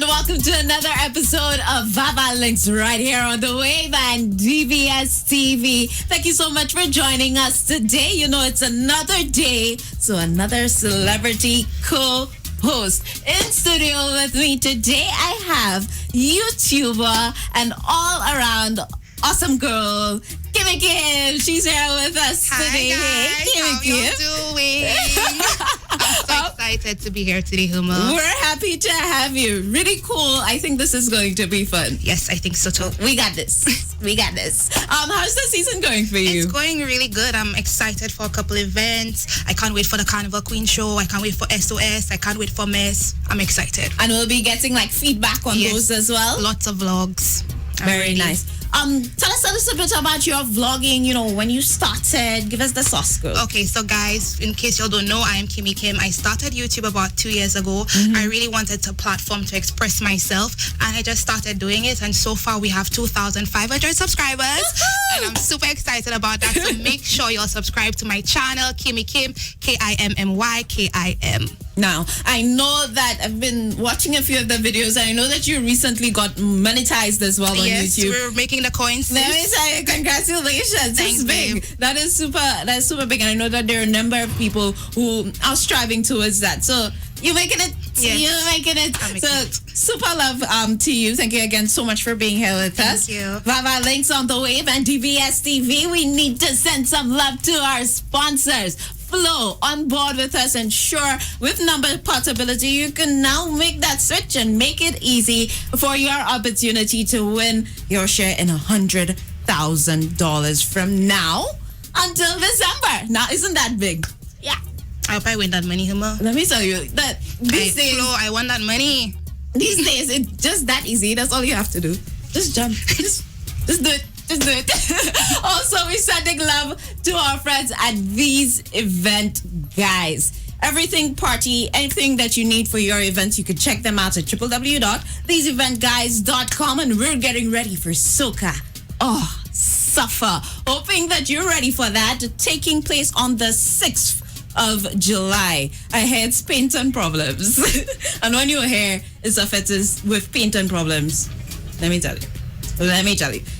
and welcome to another episode of Vaval Links right here on the Wave and DVS TV. Thank you so much for joining us today. You know, it's another day, so another celebrity co-host. In studio with me today, I have YouTuber and all-around awesome girl, Kimmy Kim. She's here with us today. Hi guys, Kimmy how you doing? I'm so excited to be here today, Huma. We're happy to have you. Really cool. I think this is going to be fun. Yes, I think so too. We got this. We got this. How's the season going for you? It's going really good. I'm excited for a couple events. I can't wait for the Carnival Queen show. I can't wait for SOS. I can't wait for Mess. I'm excited. And we'll be getting like feedback on those as well. Lots of vlogs. Very nice. Tell us a little bit about your vlogging, you know, when you started. Give us the sauce, girl. Okay, so guys, in case y'all don't know, I am Kimmy Kim. I started YouTube about 2 years ago. I really wanted a platform to express myself, and I just started doing it. And so far, we have 2,500 subscribers. And I'm super excited about that. So make sure you'll subscribe to my channel, Kimmy Kim, KIMMY, Now, I know that I've been watching a few of the videos. And I know that you recently got monetized as well on YouTube. We're making the coins. Let me say, congratulations. Thanks, That's big. babe. That's super big. And I know that there are a number of people who are striving towards that. So you're making it. Yes. You're making it. I'm So making it. super love to you. Thank you again so much for being here with us. Thank you. Vaval Links on the Wave and DVS TV. We need to send some love to our sponsors. Flow on board with us, and sure, with number portability, you can now make that switch and make it easy for your opportunity to win your share in $100,000 from now until December. Now, isn't that big? Yeah. I hope I win that money, Huma. Let me tell you that these days, Flo, I want that money. these days, it's just that easy. That's all you have to do. Just jump. Just do it. Just do it. Also, we're sending love to our friends at These Event Guys. Everything party, anything that you need for your events, you can check them out at www.theseeventguys.com. And we're getting ready for Soca. Oh, suffer. Hoping that you're ready for that. Taking place on the 6th of July. I hear it's paint and problems. And when you hear it's affected with paint and problems, let me tell you,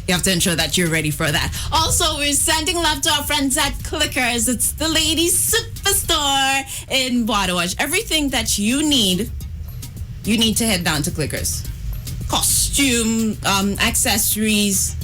you have to ensure that you're ready for that. Also, we're sending love to our friends at Clickers. It's the ladies' superstore in Bois. Everything that you need to head down to Clickers. Costume, accessories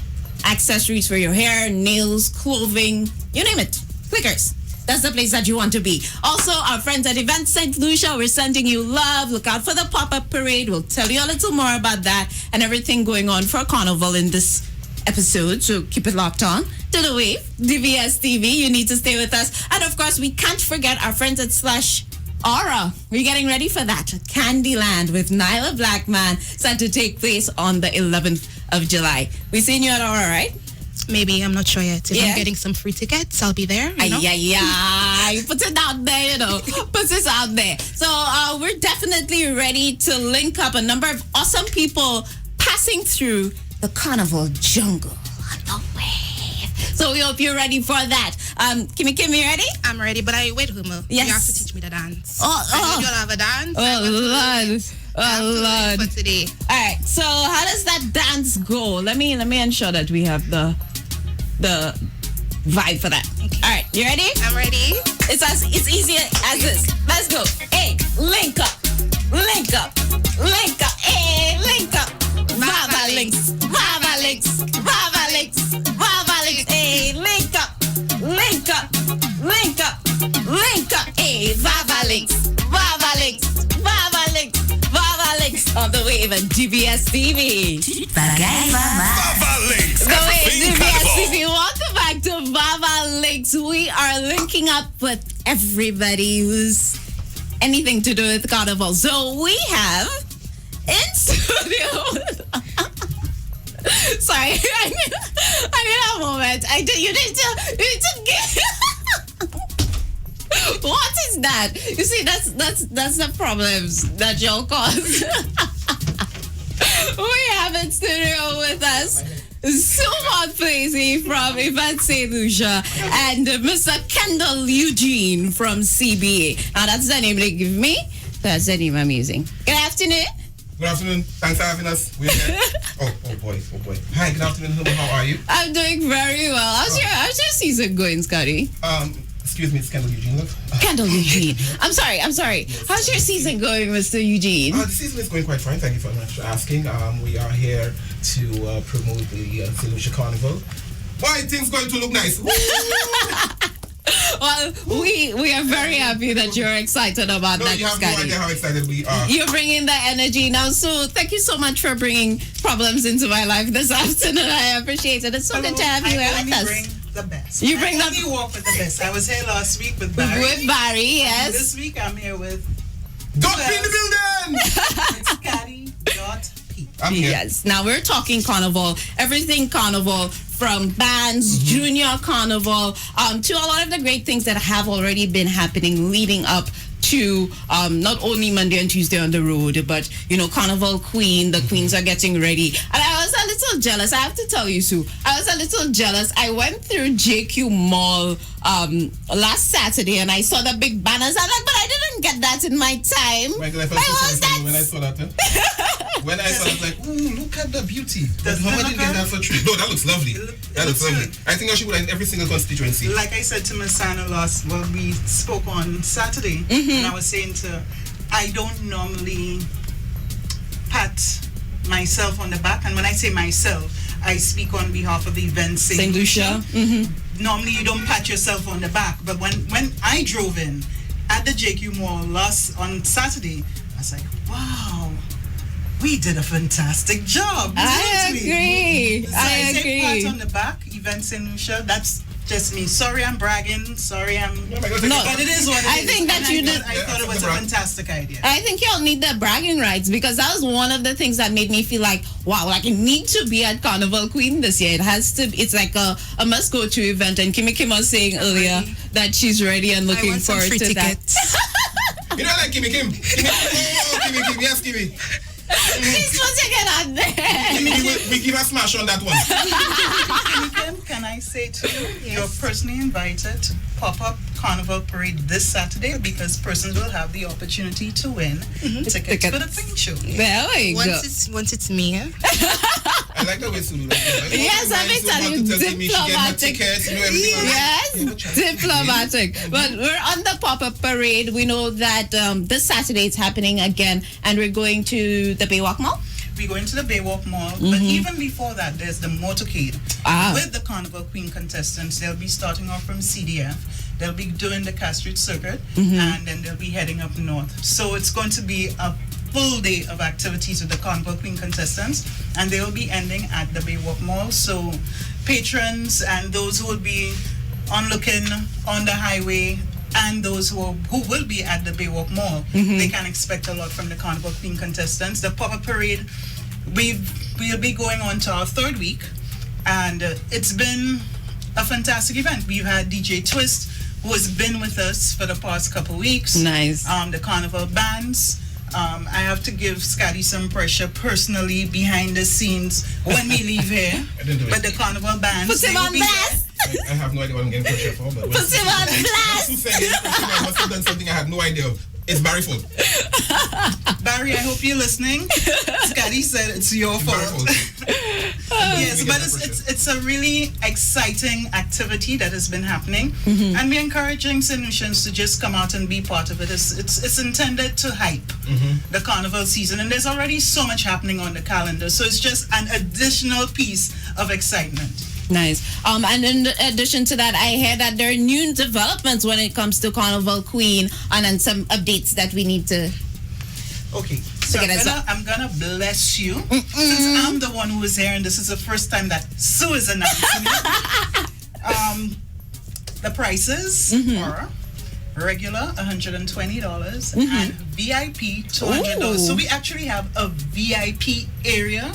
for your hair, nails, clothing, you name it. Clickers. That's the place that you want to be. Also, our friends at Event St.Lucia, we're sending you love. Look out for the pop-up parade. We'll tell you a little more about that and everything going on for Carnival in this episode. So keep it locked on to the Wave, DVS TV. You need to stay with us. And of course, we can't forget our friends at Slash Aura. We're getting ready for that. Candyland with Nyla Blackman set to take place on the 11th of July. We seen you at Aura, right? Maybe, I'm not sure yet. If Yeah. I'm getting some free tickets, I'll be there. You know? You put it out there, you know. Put it out there. So we're definitely ready to link up a number of awesome people passing through the Carnival jungle on the Wave. So we hope you're ready for that. Kimmy, you ready? I'm ready, but wait, Huma. Yes. You have to teach me the dance. Oh. I know you'll have a dance. Lord. Lord. For today. All right. So how does that dance go? Let me ensure that we have the vibe for that. Okay. All right. You ready? I'm ready. It's easy as this. Let's go. Hey, link up. Link up. Link up. Hey, link up. Vaval Links. Vaval Links. Vaval Links. Vaval Links. Hey, link up. Link up. Link up. Link up. Hey, Vaval Links. Vaval Links. Vaval Links. Vaval Links on the Wave and DBS TV. Vaval Links. The Wave, Everything DBS Carnival. TV. Welcome back to Vaval Links. We are linking up with everybody who's anything to do with Carnival. So we have in studio. Sorry, I need a moment. You need to get. What is that? You see, that's the problems that y'all cause. We have in studio with us Sumon Placey from Event St.Lucia and Mr. Kendall Eugene from CBA. Now that's the name they give me. That's the name I'm using. Good afternoon. Good afternoon. Thanks for having us. We're here. Oh boy. Hi, good afternoon. Hello, how are you? I'm doing very well. How's your season going, Scotty? Excuse me, it's Kendall Eugene, love. Kendall Eugene. I'm sorry. Yes. How's your season going, Mr. Eugene? The season is going quite fine. Thank you very much for asking. We are here to promote the St.Lucia Carnival. Why things going to look nice? Well, we are very happy that you're excited about that, you have Scotty. no idea how excited we are. You're bringing the energy now, so thank you so much for bringing problems into my life this afternoon. I appreciate it. It's so good to have you here with us. Bring the best. You bring I only walk with the best. I was here last week with Barry. With Barry, yes. This week I'm here with Don't be in the building! it's Scotty.P. I'm here. Yes. Now we're talking carnival, everything carnival, from bands, junior carnival, to a lot of the great things that have already been happening leading up to not only Monday and Tuesday on the road, but Carnival Queen. The queens are getting ready, and I was a little jealous. I have to tell you, Sue. I was a little jealous. I went through JQ Mall last Saturday, and I saw the big banners. I'm like, but I didn't get that in my time. Michael, I felt so sorry when I saw that. When I saw it, I was like, ooh, look at the beauty. But how much did you get that for $3? No, that looks lovely. That looks lovely. I think I should put in every single constituency. Like I said to Miss Sana we spoke on Saturday, and I was saying I don't normally pat myself on the back, and when I say myself, I speak on behalf of the event St. Lucia. Normally you don't pat yourself on the back, but when I drove in at the JQ Mall on Saturday, I was like, wow, we did a fantastic job. I agree. So I say pat on the back, event St. Lucia, that's just me. Sorry I'm bragging. Sorry I'm... No, but it is what it is. I think that I thought it was a fantastic idea. I think y'all need the bragging rights, because that was one of the things that made me feel like, wow, like I need to be at Carnival Queen this year. It's like a must go to event. And Kimmy was saying earlier that she's ready and looking forward to tickets. You don't like Kimmy Kim? Kimmy, yes, Kimmy. She's putting it on there. We give a smash on that one. Can I say to you, you're personally invited to pop-up Carnival Parade this Saturday, because persons will have the opportunity to win tickets for the Queen Show. There we go. Once it's me, I like the way Sulu like it. Yes, let me tell you, diplomatic. Yes, diplomatic. But we're on the pop-up parade. We know that this Saturday it's happening again, and we're going to the Baywalk Mall. We're going to the Baywalk Mall, but even before that, there's the motorcade with the Carnival Queen contestants. They'll be starting off from CDF. They'll be doing the Castridge Circuit, and then they'll be heading up north. So it's going to be a full day of activities with the Carnival Queen contestants, and they will be ending at the Baywalk Mall. So patrons and those who will be onlooking on the highway, and those who will be at the Baywalk Mall, they can expect a lot from the Carnival Queen contestants. The pop-up parade, we'll be going on to our third week, and it's been a fantastic event. We've had DJ Twist, who has been with us for the past couple weeks. Nice. The Carnival bands. I have to give Scotty some pressure personally behind the scenes when we leave here. But the Carnival bands, put him on blast. I have no idea what I'm getting pressure for, but put him on blast. Who said I must have done something I had no idea of. It's Barry's fault. Barry, I hope you're listening. Scotty said it's your fault. Yes, but it's a really exciting activity that has been happening, and we're encouraging St. Lucians to just come out and be part of it. It's intended to hype the carnival season, and there's already so much happening on the calendar, so it's just an additional piece of excitement. Nice. And in addition to that, I heard that there are new developments when it comes to Carnival Queen, and then some updates that we need to... Okay, so I'm gonna bless you, since I'm the one who is here, and this is the first time that Sue is announcing it. The prices are regular $120 and VIP $200. So we actually have a VIP area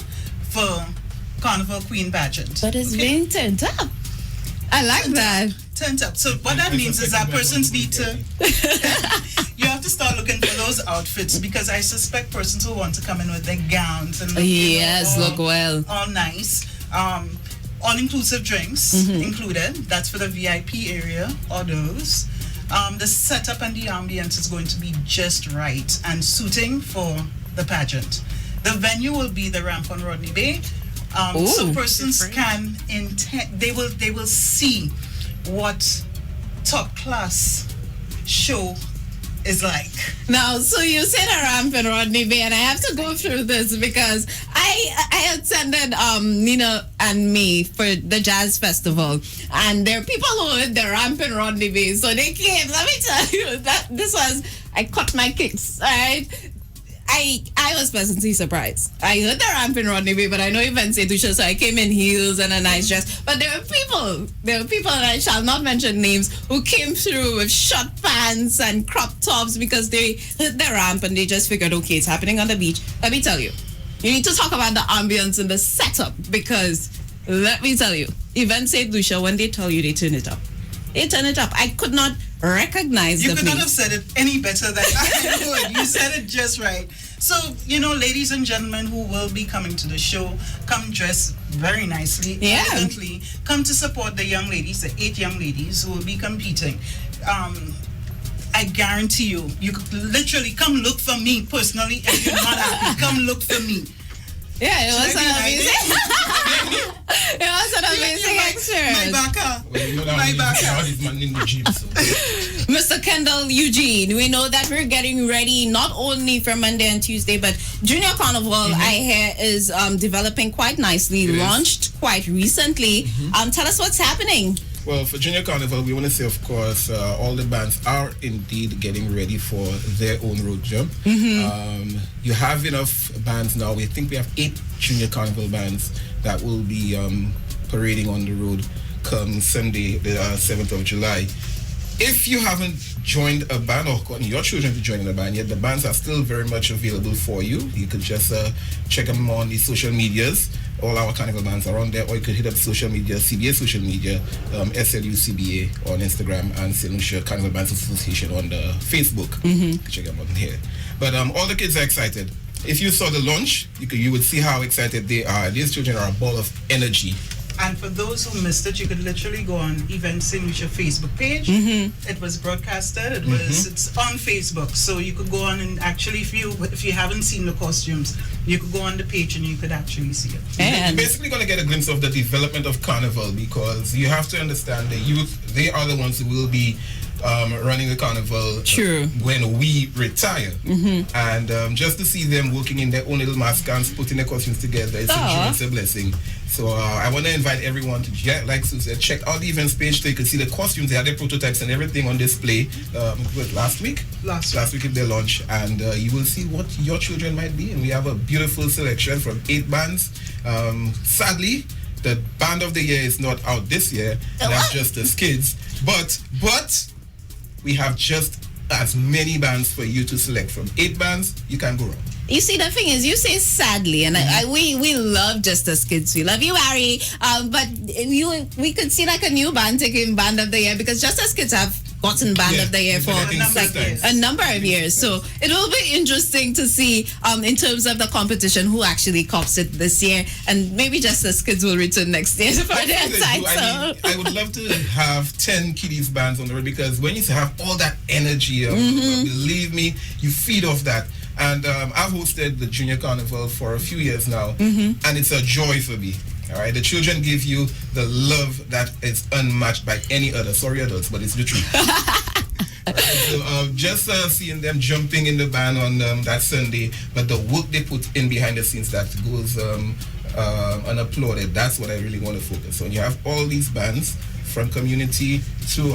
for Carnival Queen pageant. But it's being turned up. I like that. Turned up. So what that means is that persons need to... you have to start looking for those outfits, because I suspect persons who want to come in with their gowns and look well. All nice. All-inclusive drinks included. That's for the VIP area or those. The setup and the ambience is going to be just right and suiting for the pageant. The venue will be the ramp on Rodney Bay. So persons can they will see what top class show is like. Now, so you said a ramp in Rodney Bay, and I have to go through this because I attended Nina and me for the jazz festival, and there are people who hit the ramp in Rodney Bay, so they came. Let me tell you that this was, I cut my kicks, all right? I was pleasantly surprised. I heard the ramp in Rodney Bay, but I know even St.Lucia, so I came in heels and a nice dress. But there were people, and I shall not mention names, who came through with short pants and crop tops because they hit the ramp and they just figured, okay, it's happening on the beach. Let me tell you, you need to talk about the ambience and the setup, because let me tell you, even St.Lucia, when they tell you, they turn it up. They turn it up. I could not recognize you the could place. not have said it any better than I would. You said it just right. So, ladies and gentlemen who will be coming to the show, come dressed very nicely, elegantly. Come to support the young ladies, the 8 young ladies who will be competing. I guarantee you could literally come look for me personally, if you're not happy. Come look for me. Yeah, it was an amazing. It was an amazing experience. My baka. Well, you know that My baka. all these man in the gym, so. Mr. Kendall Eugene, we know that we're getting ready not only for Monday and Tuesday, but Junior Carnival, I hear, is developing quite nicely, launched quite recently. Tell us what's happening. Well, for Junior Carnival, we want to say, of course, all the bands are indeed getting ready for their own road jump. You have enough bands now. We think we have 8 Junior Carnival bands that will be parading on the road come Sunday, the 7th of July. If you haven't joined a band or gotten your children to join a band yet, the bands are still very much available for you. You could just check them on the social medias. All our carnival bands are on there, or you could hit up social media, CBA social media, SLU CBA on Instagram, and St.Lucia Carnival Bands Association on the Facebook. You can check them on here. But all the kids are excited. If you saw the launch, you would see how excited they are. These children are a ball of energy. And for those who missed it, you could literally go on Event St.Lucia Facebook page. It was broadcasted. It's on Facebook, so you could go on and actually, if you haven't seen the costumes, you could go on the page and you could actually see it. You're basically going to get a glimpse of the development of Carnival, because you have to understand the youth, they are the ones who will be running the carnival when we retire. And just to see them working in their own little mascons, putting their costumes together, it's a blessing. So I want to invite everyone to, like Sue said, check out the events page so you can see the costumes. They had their prototypes and everything on display last week at their launch, and you will see what your children might be. And we have a beautiful selection from 8 bands. Sadly, the band of the year is not out this year. That's just the kids. But we have just as many bands for you to select from. 8 bands, you can't go wrong. You see, the thing is, you say sadly, and we love Just As Kids. We love you, Harry. But we could see like a new band taking Band of the Year, because Just As Kids have gotten Band of the Year for a number of years. So it will be interesting to see in terms of the competition who actually cops it this year, and maybe Just As Kids will return next year for their title. I would love to have 10 kiddies bands on the road, because when you have all that energy, believe me, you feed off that. And I've hosted the Junior Carnival for a few years now, and it's a joy for me. All right, the children give you the love that is unmatched by any other. Sorry, adults, but it's the truth. Right, so just seeing them jumping in the band on that Sunday, but the work they put in behind the scenes that goes unapplauded. That's what I really want to focus on. You have all these bands, from community to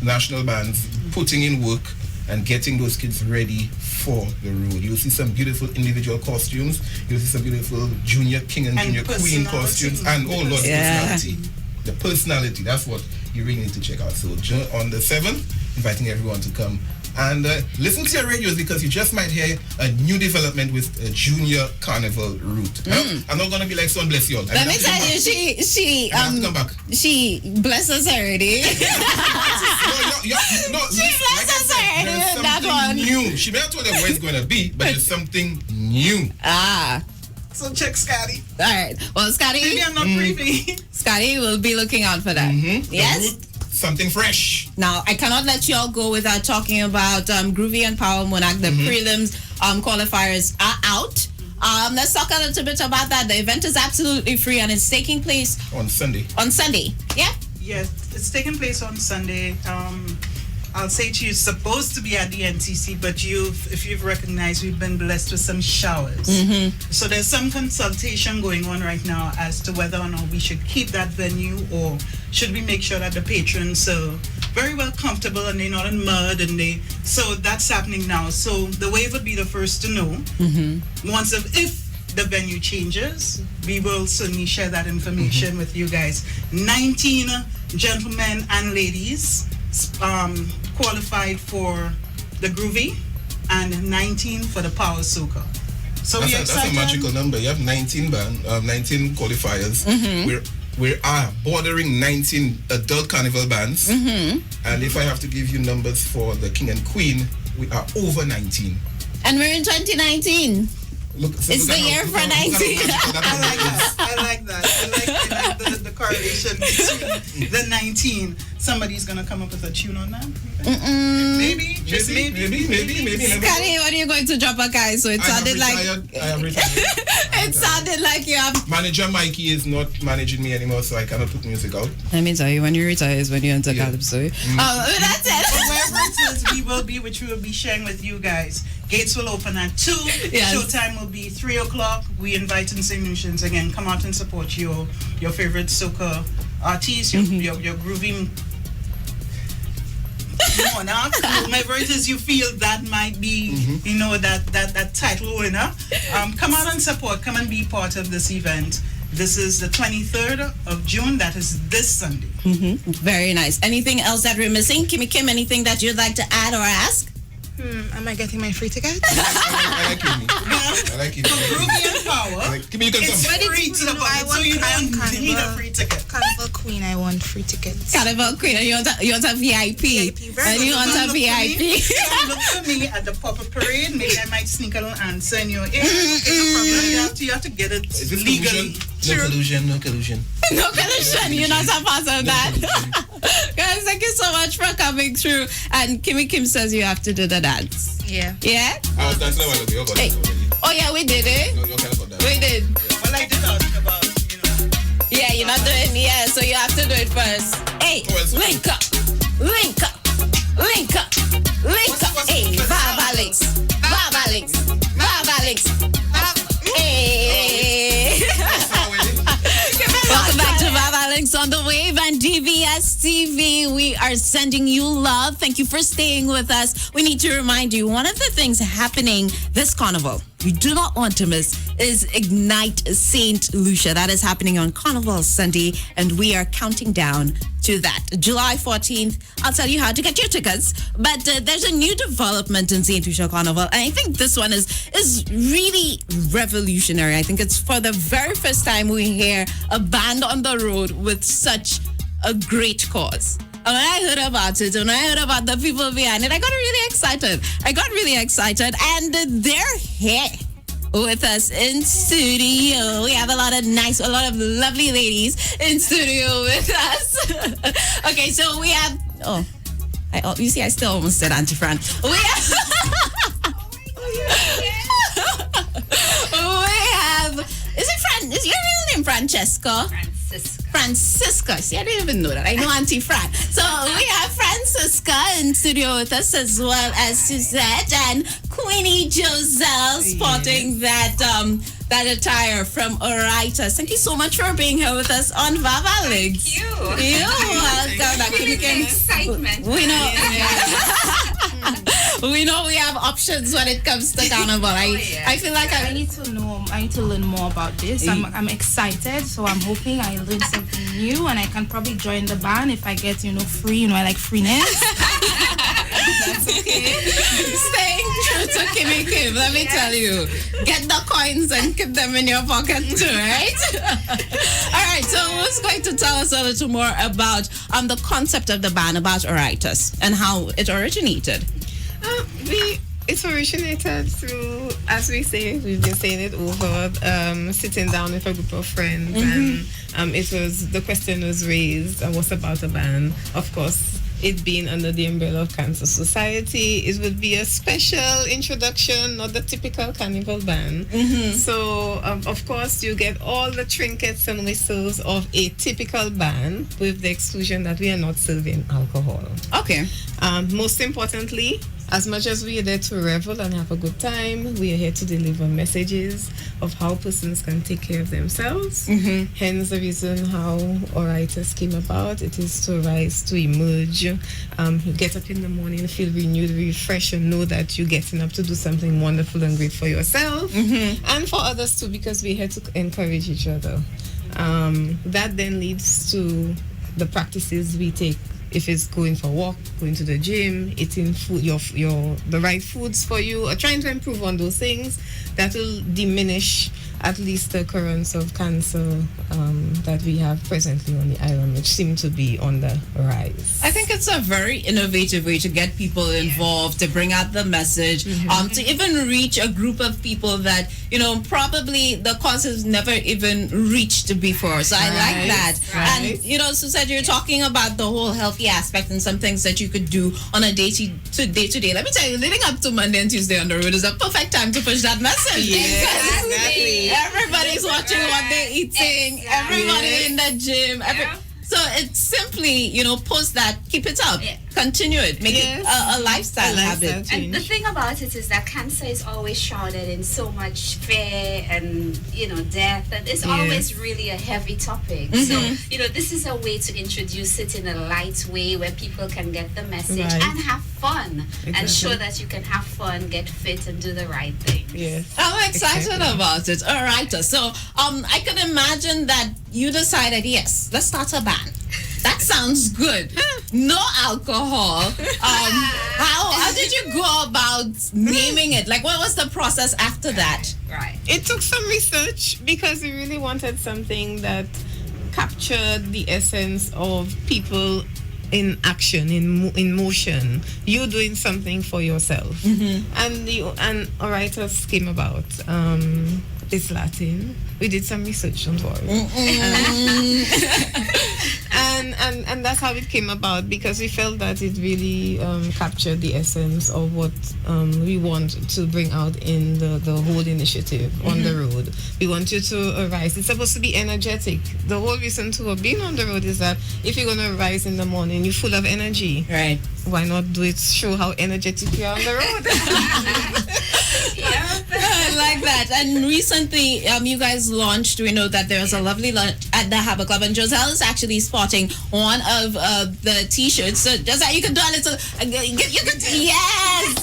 national bands, putting in work and getting those kids ready for the road. You'll see some beautiful individual costumes. You'll see some beautiful junior king and junior queen costumes. And personality. The personality, that's what you really need to check out. So on the 7th, inviting everyone to come and listen to your radios, because you just might hear a new development with a Junior Carnival route. I'm not going to be like, son, bless you all. Let me tell you, she blesses her already. She blesses her already. That one. New. She may not tell them where it's going to be, but it's something new. So check Scotty. All right. Well, Scotty. Maybe I'm not privy. Scotty will be looking out for that. Yes. Something fresh. Now, I cannot let you all go without talking about Groovy and Power Monarch, the prelims qualifiers are out. Let's talk a little bit about that. The event is absolutely free and it's taking place on Sunday. On Sunday, yeah? Yes, it's taking place on Sunday. I'll say to you, it's supposed to be at the NTC, but if you've recognized, we've been blessed with some showers. So there's some consultation going on right now as to whether or not we should keep that venue or should we make sure that the patrons are very well comfortable and they're not in mud so that's happening now. So the wave would be the first to know. Once if the venue changes, we will certainly share that information with you guys. 19 gentlemen and ladies qualified for the groovy and 19 for the power soca. So that's a magical number. You have 19 qualifiers. We are bordering 19 adult carnival bands. And if I have to give you numbers for the king and queen, we are over 19. And we're in 2019. It's the year for 19. I like that. I like the correlation between the 19. Somebody's going to come up with a tune on that. Maybe. Kanye, when are you going to drop a guy? So it sounded like I am retired. It sounded like you have. Manager Mikey is not managing me anymore, so I cannot put music out. Let me tell you, when you retire is when you enter Calypso. That's it. Wherever it is, we will be sharing with you guys. Gates will open at 2. Yes. Showtime will be 3 o'clock. We invite in St. Lucians again. Come out and support your favorite soca artists, your groovy monarch, whomever it is you feel that might be, that title winner. Come out and support. Come and be part of this event. This is the 23rd of June. That is this Sunday. Very nice. Anything else that we're missing? Kimmy Kim, anything that you'd like to add or ask? Am I getting my free ticket? I like Kimmy. I like Kimmy. Groovy and power. Kimmy, you can it's come. free to the public, so you don't need a free ticket. Carnival Queen, I want free tickets. Carnival Queen, and you want a VIP. And you want a VIP. Look for me at the Pop-Up Parade. Maybe I might sneak a little answer in your ear. You have to get it legally. No collusion. No collusion. You're not a part of that. Guys, thank you so much for coming through. And Kimmy Kim says you have to do the dance. Yeah. Yeah? I was dancing a while ago. Hey. Oh, yeah, we did it. No, you're kind of that. We did. Well, I did ask about, Yeah, you're not doing it. So you have to do it first. Hey, link up. Link up. Link up. Link up. Hey, Vaval. Vaval. Vaval. Hey. Welcome back to Vaval Links on the Wave and DVS TV. We are sending you love. Thank you for staying with us. We need to remind you, one of the things happening this carnival you do not want to miss is Ignite St. Lucia. That is happening on Carnival Sunday, and we are counting down to that. July 14th, I'll tell you how to get your tickets. But there's a new development in St. Lucia Carnival, and I think this one is really revolutionary. I think it's for the very first time we hear a band on the road with such a great cause. And when I heard about it, when I heard about the people behind it, I got really excited. And they're here with us in studio. We have a lot of lovely ladies in studio with us. Okay, so we have, you see, I still almost said Auntie Fran. We have, is your real name Francesca? Francisca. See, I didn't even know that. I know Auntie Fran. So we have Francisca in studio with us, as well as Suzette and Queenie Joselle sporting that attire from Oritas. Thank you so much for being here with us on Vaval Links. Thank you. Excitement. We know. We know we have options when it comes to carnival. I feel like I need to learn more about this. I'm excited, so I'm hoping I learn something new and I can probably join the band if I get free. I like freeness. That's okay. Staying true to Kimmy Kim, let me tell you. Get the coins and keep them in your pocket too, right? All right, so who's going to tell us a little more about the concept of the band, about Oritas, and how it originated? It originated through, as we say, we've been saying it over, sitting down with a group of friends, and the question was raised, what's about a band? Of course, it being under the umbrella of Cancer Society, it would be a special introduction, not the typical carnival band. So, of course, you get all the trinkets and whistles of a typical band, with the exclusion that we are not serving alcohol. Okay. Most importantly, as much as we are there to revel and have a good time, we are here to deliver messages of how persons can take care of themselves. Hence the reason how Oritas came about. It is to rise, to emerge, get up in the morning, feel renewed, refreshed, and know that you're getting up to do something wonderful and great for yourself and for others too, because we're here to encourage each other. That then leads to the practices we take. If it's going for a walk, going to the gym, eating food, the right foods for you, or trying to improve on those things, that will diminish at least the occurrence of cancer that we have presently on the island, which seem to be on the rise. I think it's a very innovative way to get people involved, to bring out the message, to even reach a group of people that, probably the cause has never even reached before. So I like that. And, Suzette, you're talking about the whole healthy aspect and some things that you could do on a day-to-day. Let me tell you, leading up to Monday and Tuesday on the road is a perfect time to push that message. Exactly. Everybody's watching what they're eating. Everybody in the gym. So it's simply, post that, keep it up, continue it, make it a lifestyle habit. And the thing about it is that cancer is always shrouded in so much fear and, death, and it's always really a heavy topic. So, this is a way to introduce it in a light way where people can get the message and have fun and show that you can have fun, get fit, and do the right thing. Yes. I'm excited about it. All right. So I could imagine that you decided, yes, let's start a band. That sounds good. No alcohol. How did you go about naming it? Like, what was the process after that? Right. It took some research because we really wanted something that captured the essence of people in action, in motion. You doing something for yourself. And Oritas came about. It's Latin. We did some research, don't worry. And that's how it came about, because we felt that it really captured the essence of what we want to bring out in the whole initiative on the road. We want you to arise. It's supposed to be energetic. The whole reason to being on the road is that if you're going to rise in the morning, you're full of energy. Right. Why not do it, show how energetic you are on the road? I like that. And recently, you guys launched, we know that there's a lovely lunch at the Harbour Club, and Joselle is actually sporting one of the t-shirts. So Joselle, you can do a little, you could, yes.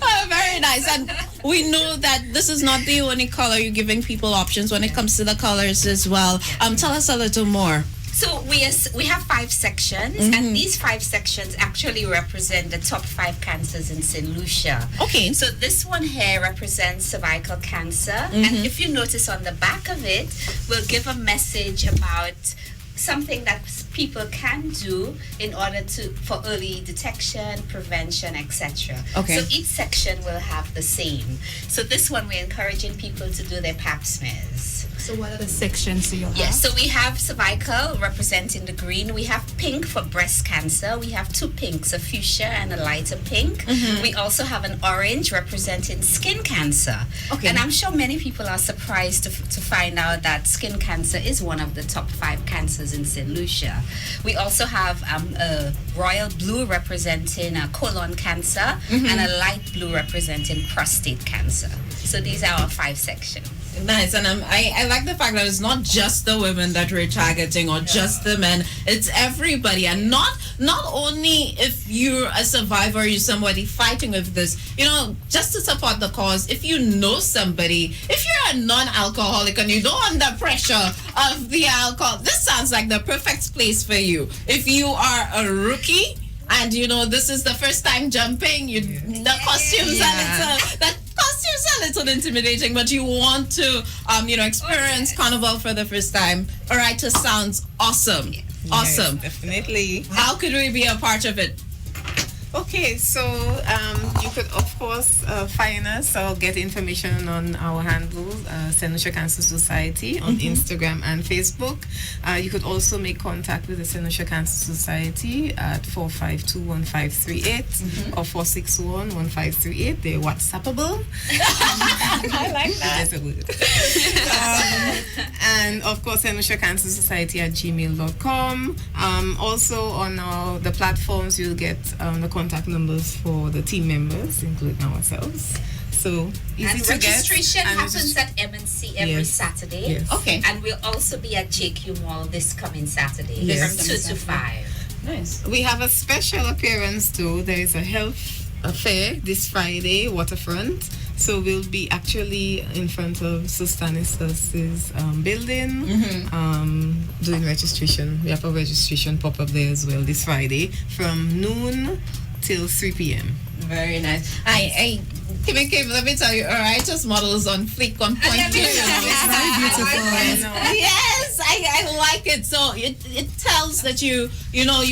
Oh, very nice. And we know that this is not the only color. You're giving people options when it comes to the colors as well. Tell us a little more. So we have 5 sections, and these 5 sections actually represent the top 5 cancers in St. Lucia. Okay. So this one here represents cervical cancer, and if you notice on the back of it, we'll give a message about something that people can do in order for early detection, prevention, etc. Okay. So each section will have the same. So this one, we're encouraging people to do their pap smears. So what are the sections do you have? Yes, so we have cervical representing the green. We have pink for breast cancer. We have 2 pinks, a fuchsia and a lighter pink. We also have an orange representing skin cancer. Okay. And I'm sure many people are surprised to find out that skin cancer is one of the top 5 cancers in St. Lucia. We also have a royal blue representing colon cancer and a light blue representing prostate cancer. So these are our 5 sections. Nice. And I like the fact that it's not just the women that we're targeting or just the men. It's everybody. And not only if you're a survivor, you're somebody fighting with this, just to support the cause. If you know somebody, if you're a non-alcoholic and you don't under pressure of the alcohol, this sounds like the perfect place for you. If you are a rookie and this is the first time jumping, the costumes costumes are a little intimidating, but you want to experience carnival for the first time. Oritas sounds awesome. Awesome. Yes, definitely. How could we be a part of it? Okay, so you could of course find us or get information on our handle, St.Lucia Cancer Society, on Instagram and Facebook. You could also make contact with the St.Lucia Cancer Society at 452-1538 or 461-1538. They're WhatsAppable. I like that. That's a word. And of course, St.Lucia Cancer Society at gmail.com. Also on the platforms, you'll get the contact numbers for the team members, including ourselves. So easy and to registration get. happens at MNC every Saturday. Yes. Okay. And we'll also be at JQ Mall this coming Saturday Yes. from 2 to 5. Nice. We have a special appearance too. There is a health fair this Friday, waterfront. So we'll be actually in front of Sustanis's building, doing registration. We have a registration pop-up there as well this Friday from noon till 3 p.m. Very nice. Kimmy, let me tell you, Aritas models on fleek on point. It's very beautiful. Yes, I like it. So it tells that you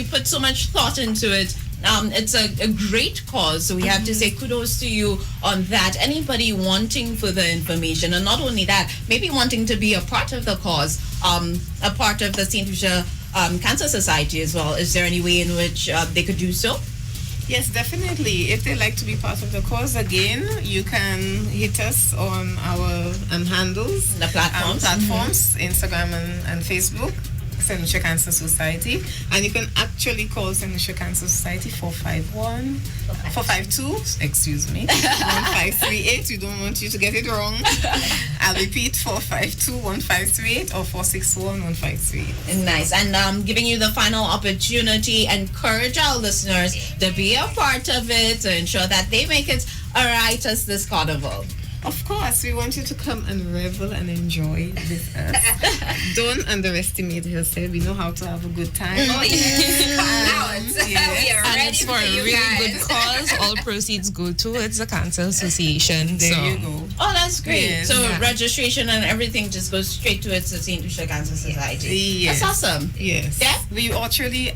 put so much thought into it. It's a great cause, so we have to say kudos to you on that. Anybody wanting further information, and not only that, maybe wanting to be a part of the cause, a part of the St. Lucia Cancer Society as well, is there any way in which they could do so? Yes, definitely. If they like to be part of the cause, again, you can hit us on our handles, The platforms. Instagram and Facebook, St.Lucia Cancer Society. And you can actually call St.Lucia Cancer Society 452, excuse me, 1538. We don't want you to get it wrong. I'll repeat, 452-1538 or 461-1538. Nice. And giving you the final opportunity, encourage our listeners to be a part of it, to ensure that they make it all right as this carnival. Of course, we want you to come and revel and enjoy with us. Don't underestimate yourself. We know how to have a good time. Oh, yes. Come out. We are And ready it's for for a you really guys. good cause. All proceeds go towards the Cancer Association. There so you go. Oh, that's great. Yes. So Yeah. registration and everything just goes straight towards the St. Lucia Cancer Society. Yes. That's awesome. Yes. Yeah? We actually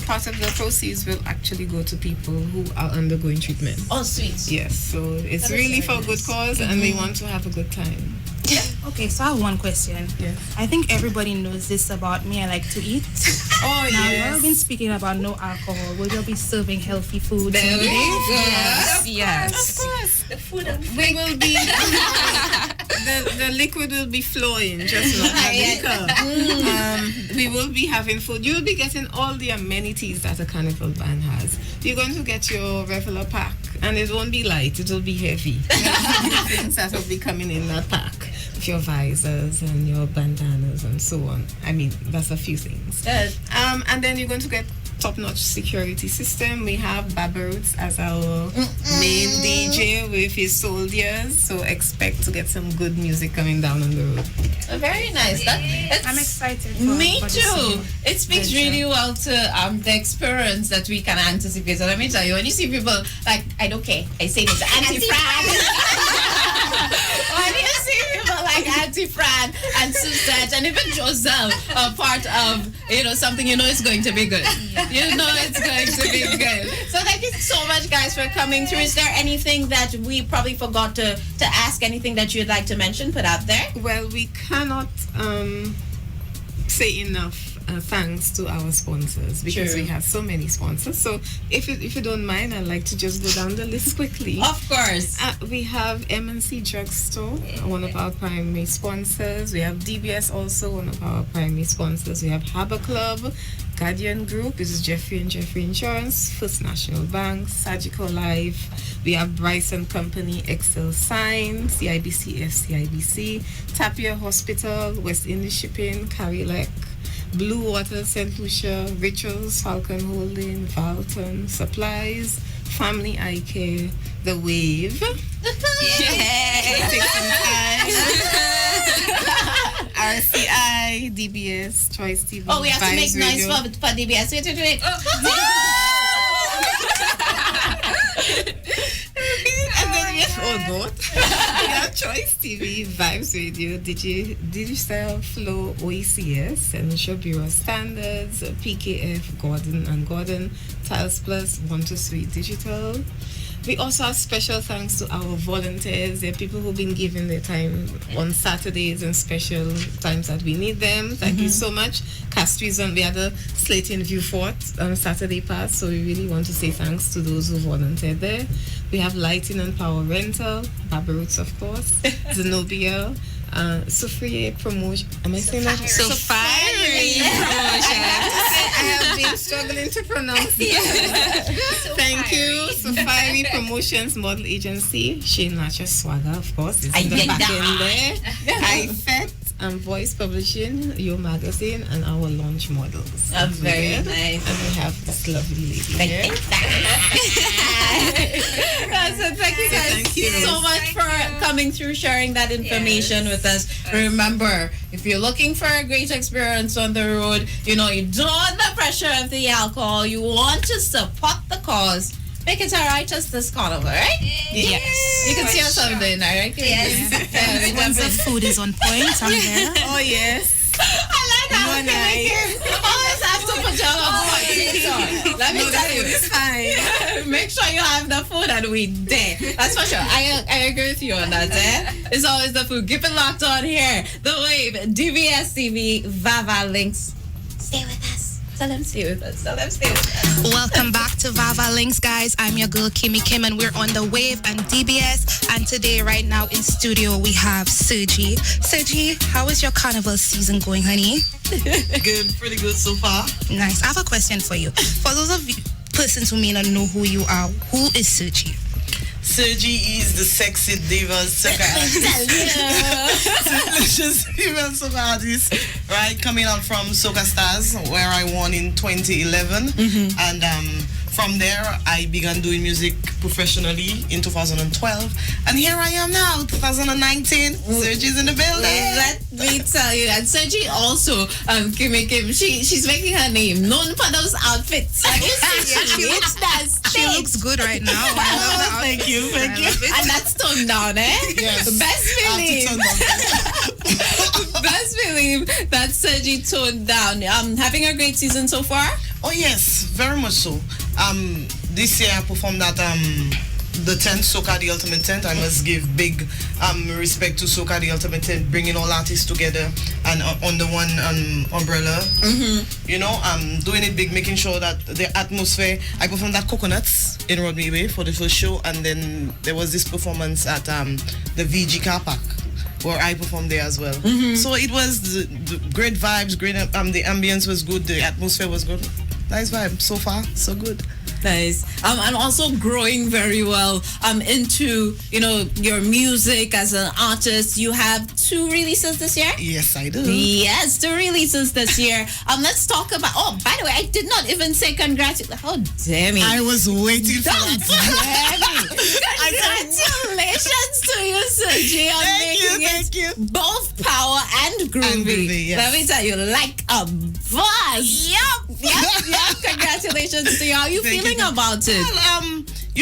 part of the proceeds will actually go to people who are undergoing treatment. Oh, sweet. Yes. So it's That is really very for a good cause, and we want to have a good time. Okay, so I have one question. Yes. I think everybody knows this about me. I like to eat. Oh Now, yes. we've been speaking about no alcohol. Will you be serving healthy food? There we go. yes. The food and We will be the liquid will be flowing, just not the liquor. We will be having food. You'll be getting all the amenities that a carnival band has. You're going to get your regular pack, and it won't be light, it will be heavy. Things that will be coming in that pack. With your visors and your bandanas and so on. I mean, that's a few things. Yes. And then you're going to get top-notch security system. We have Babaroots as our main DJ with his soldiers, so expect to get some good music coming down on the road. Very nice. I'm excited. Me for too. this It speaks venture. really well to the experience that we can anticipate. So let me tell you, when you see people like, I don't care, I say this, Auntie-Fran. When you see people like Auntie-Fran and Suzette and even Joselle are part of, something, it's going to be good. It's going to be good. So thank you so much, guys, for coming through. Is there anything that we probably forgot to ask, anything that you'd like to mention, put out there? Well, we cannot say enough thanks to our sponsors because True. we have so many sponsors. So if you don't mind, I'd like to just go down the list quickly. Of course. We have MNC Drugstore, one of our primary sponsors. We have DBS, also one of our primary sponsors. We have Harbour Club, Guardian Group, this is Jeffrey and Jeffrey Insurance, First National Bank, Surgical Life. We have Bryce and Company, Excel Sign, CIBC, FCIBC, Tapia Hospital, West Indies Shipping, Carilec, Blue Water, St. Lucia, Rituals, Falcon Holding, Valton, Supplies, Family Eye Care, The Wave. RCI, DBS, Choice TV. Oh, we have to make Vibes noise Radio. for DBS. Wait. And then we have Oh, God. Yeah, Choice TV, Vibes Radio, Digital Flow, OECS, Central Bureau Standards, PKF, Gordon and Gordon, Tiles Plus, 123 Digital. We also have special thanks to our volunteers. There are people who've been giving their time on Saturdays and special times that we need them. Thank you so much. Castries on the other Slating View Fort on Saturday past. So we really want to say thanks to those who volunteered there. We have Lighting and Power Rental, Barbaroots, of course, Zenobia, Sophia Promotion. Am I saying that? Safari Promotion. I have been struggling to pronounce it. Thank you. Safari Promotions Model Agency. Shane Natcher Swagger, of course, is in the back end there. IFET and Voice Publishing, Your Magazine, and our launch models. Very nice. And we have this lovely lady here. So thank you guys Thank you. so much for coming through, sharing that information with us. Remember, if you're looking for a great experience on the road, you don't want the pressure of the alcohol, you want to support the cause, make it alright just this carnival, right? Yes. You can see us something, right? Yes. Once the food is on point, I'm there. Oh, yes. I like that. Always have to put your on. Let me tell you. It's fine. Make sure you have the food and we there. That's for sure. I agree with you on that. It's always the food. Keep it locked on here. The Wave, DBS TV, Vaval Links. Stay with us. Tell them stay with us. Welcome back to Vaval Links, guys. I'm your girl Kimmy Kim, and we're on the Wave and DBS. And today, right now in studio, we have Sergie. Sergie, how is your carnival season going, honey? Good, pretty good so far. Nice. I have a question for you. For those of you persons who may not know who you are, who is Sergie? Sergie is the sexy diva soca artist. St.Lucia's female soca artist, right? Coming out from Soca Stars, where I won in 2011. And from there, I began doing music professionally in 2012. And here I am now, 2019. Sergie's in the building. Let me tell you that Sergie also, Kimmy Kim, she's making her name known for those outfits. She looks good right now. Thank you. And that's toned down, eh? Yes. Best believe that Sergie toned down. Having a great season so far? Oh yes, very much so. This year I performed at the 10th Soca the Ultimate 10th. I must give big respect to Soca the Ultimate 10th, bringing all artists together and under one umbrella. Doing it big, making sure that the atmosphere. I performed at Coconuts in Rodney Way for the first show, and then there was this performance at the VG car park, where I performed there as well. So it was the great vibes, great. The ambience was good, the atmosphere was good. Nice vibe. So far, so good. Nice. And also growing very well into your music as an artist. You have 2 releases this year? Yes, I do. Yes, 2 releases this year. Let's talk about. Oh, by the way, I did not even say congratulations. Oh, damn it! I was waiting for that. Congratulations to you, Sergie, on Thank you. both power and groovy. Yes. Let me tell you, like a boss. Yep. Congratulations to you. How are you feeling about it?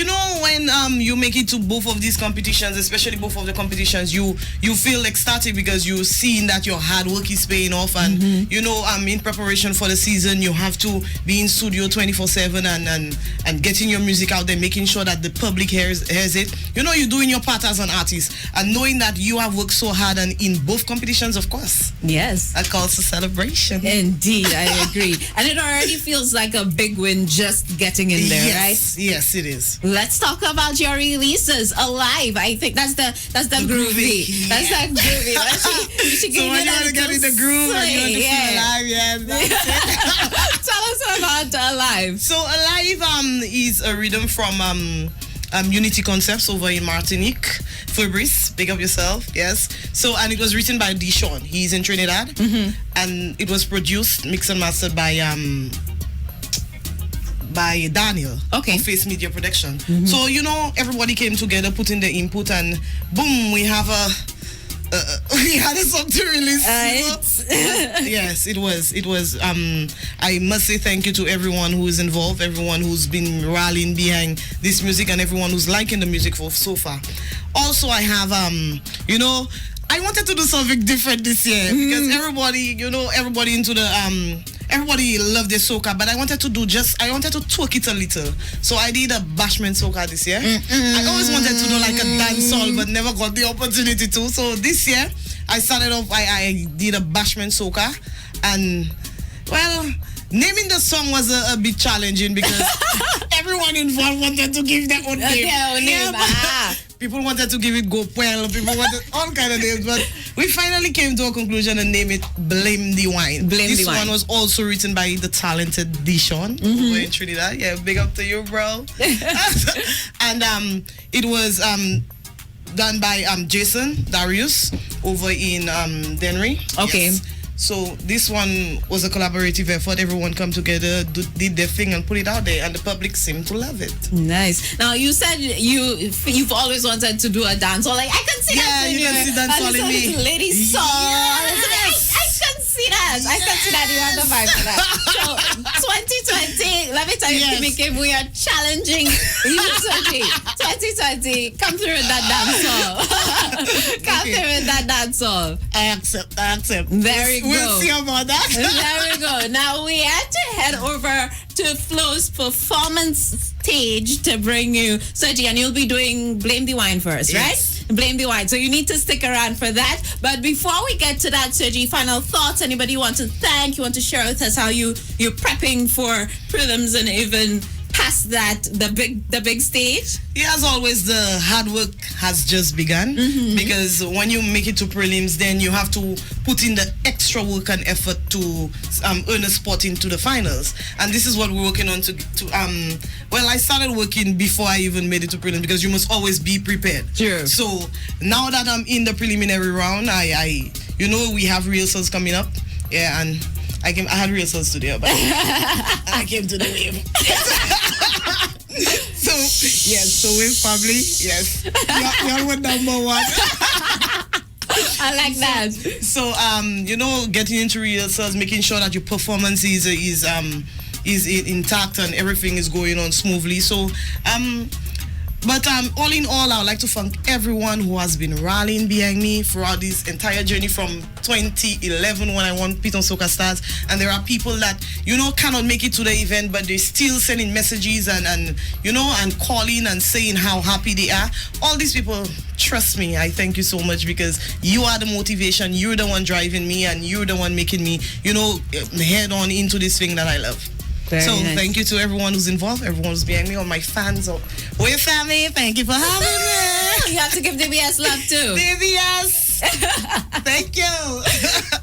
Well, when you make it to both of these competitions, especially both of the competitions, you feel ecstatic because you're seeing that your hard work is paying off, and in preparation for the season, you have to be in studio 24/7 and getting your music out there, making sure that the public hears it. You're doing your part as an artist, and knowing that you have worked so hard and in both competitions, of course. Yes. That calls for celebration. Indeed, I agree. And it already feels like a big win just getting in there, right? Yes, it is. Let's talk about your releases. Alive, I think that's the groovy. Yeah. That's the groovy. She So when you want to get in the groove and you want to feel alive, yes, that's it. Tell us about Alive. So Alive is a rhythm from Unity Concepts over in Martinique. Fabrice, big up yourself, yes. So, and it was written by Dishon. He's in Trinidad. And it was produced, mixed and mastered by Daniel. Okay. Of Face Media Production. So, everybody came together, put in their input, and boom, we have we had a song to release. Yes, it was. I must say thank you to everyone who is involved, everyone who's been rallying behind this music, and everyone who's liking the music for so far. Also, I have you know, I wanted to do something different this year because everybody into the everybody loved the soca, but I wanted to twerk it a little. So I did a bashment soca this year. I always wanted to do like a dance hall, but never got the opportunity to. So this year I started off. I did a bashment soca, and well, naming the song was a bit challenging because everyone involved wanted to give their own name. People wanted to give it Go Well, people wanted all kind of names, but we finally came to a conclusion and named it Blame the Wine. This one was also written by the talented Dishon over in Trinidad. Yeah, big up to you, bro. And it was done by Jason Darius over in Denry. Okay. Yes. So this one was a collaborative effort. Everyone come together, did their thing, and put it out there, and the public seemed to love it. Nice. Now you said you've always wanted to do a dance, or like I can see that in you can see dance all in me. Lady song. Yes. I can see that. I can see that. You have the vibe for that. So 2020, let me tell you, Kimmy Kim, we are challenging you, Sergie. 2020, come through with that dance song. Come through with that dance song. I accept. There we go. We'll see about that. There we go. Now we had to head over to Flo's performance stage to bring you Sergie, and you'll be doing Blame the Wine first, right? Blame the Wine. So you need to stick around for that. But before we get to that, Sergie, final thoughts? Anybody you want to thank? You want to share with us how you're prepping for prelims and even past that, the big stage? Yeah, as always, the hard work has just begun because when you make it to prelims, then you have to put in the extra work and effort to earn a spot into the finals. And this is what we're working on well, I started working before I even made it to prelims because you must always be prepared. Sure. So now that I'm in the preliminary round, I we have rehearsals coming up. Yeah, and I had rehearsals today, but I came to the wave. So with family, yes. Y'all were number one. I like that. So getting into rehearsals, making sure that your performance is intact and everything is going on smoothly. So but all in all, I would like to thank everyone who has been rallying behind me throughout this entire journey from 2011 when I won Piton Soca Stars. And there are people that, cannot make it to the event, but they're still sending messages and calling and saying how happy they are. All these people, trust me, I thank you so much because you are the motivation. You're the one driving me and you're the one making me, head on into this thing that I love. Very nice. Thank you to everyone who's involved, everyone who's behind me, all my fans, we're family. Thank you for having me. You have to give DBS love too. DBS. Thank you. All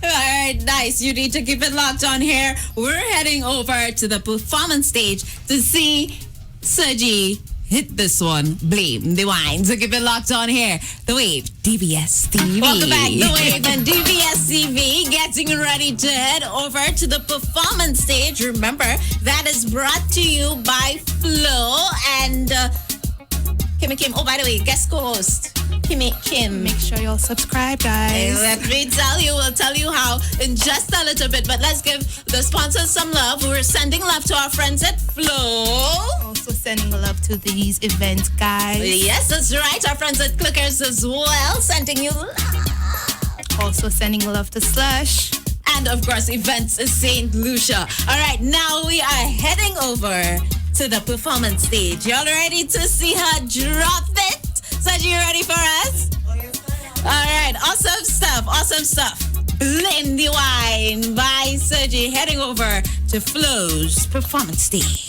right, nice. You need to keep it locked on here. We're heading over to the performance stage to see Sergie hit this one. Blame the Wine. So keep it locked on here. The Wave, DBS TV. Welcome back, The Wave and DBS TV. Getting ready to head over to the performance stage. Remember, that is brought to you by Flo and Kimmy Kim. Oh, by the way, guest co-host Kimmy Kim. Make sure you'll subscribe, guys. Let me tell you, we'll tell you how in just a little bit. But let's give the sponsors some love. We're sending love to our friends at Flo. Also sending love to these events, guys. Yes, that's right. Our friends at Clickers as well, sending you love. Also sending love to Slush. And of course, Events St. Lucia. All right, now we are heading over to the performance stage. Y'all ready to see her drop it? Sergie, you ready for us? Oh, yes, I am. All right, awesome stuff. Blame the Wine by Sergie, heading over to Flo's performance stage.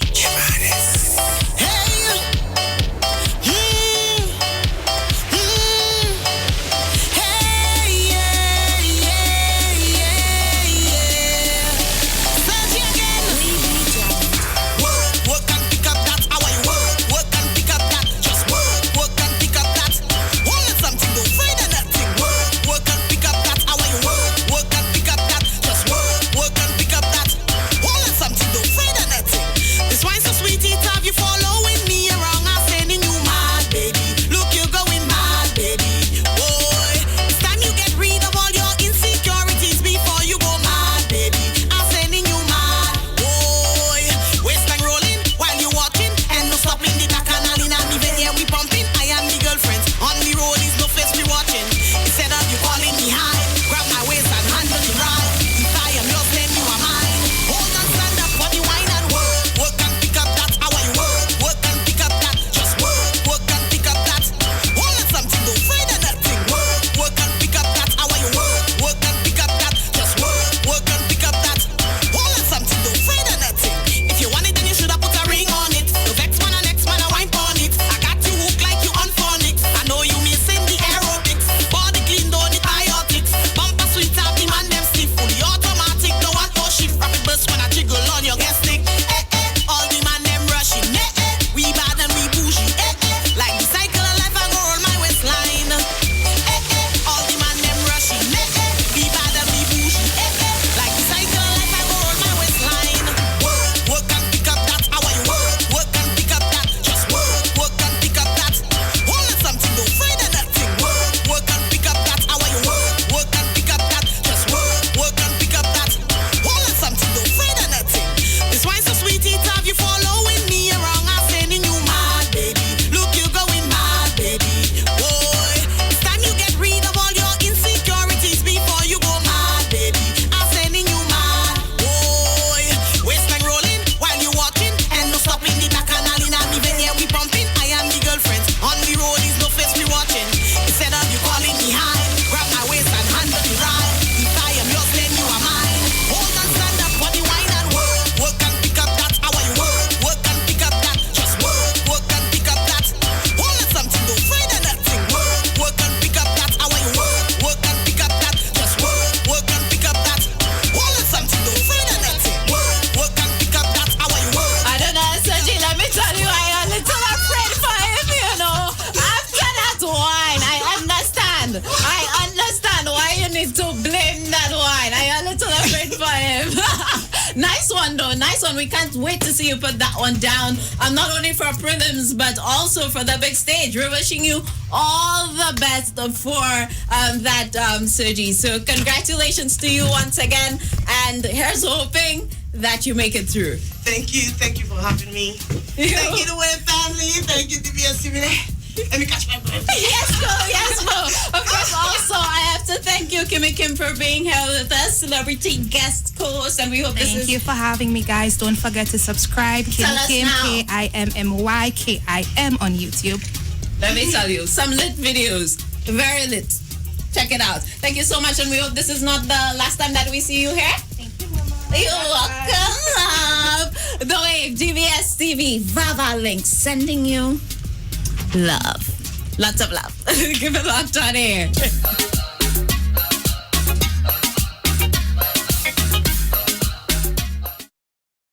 This wine's so sweet, it have you fall I understand why you need to blame that one. I a little afraid for him. Nice one though, nice one. We can't wait to see you put that one down. Not only for prelims but also for the big stage. We're wishing you all the best for that, Sergie. So congratulations to you once again, and here's hoping that you make it through. Thank you for having me. Thank you, the way family. Thank you, DBS. Let me catch my breath. Yes, Mo. Of course, also, I have to thank you, Kimmy Kim, for being here with us, celebrity guest co-host, and we hope Thank you for having me, guys. Don't forget to subscribe. Kimmy Kim, KIMMY on YouTube. Let me tell you, some lit videos. Very lit. Check it out. Thank you so much, and we hope this is not the last time that we see you here. You're welcome. The Wave, GBS TV, Vaval Link, sending you love. Lots of love. Give it a lot on here.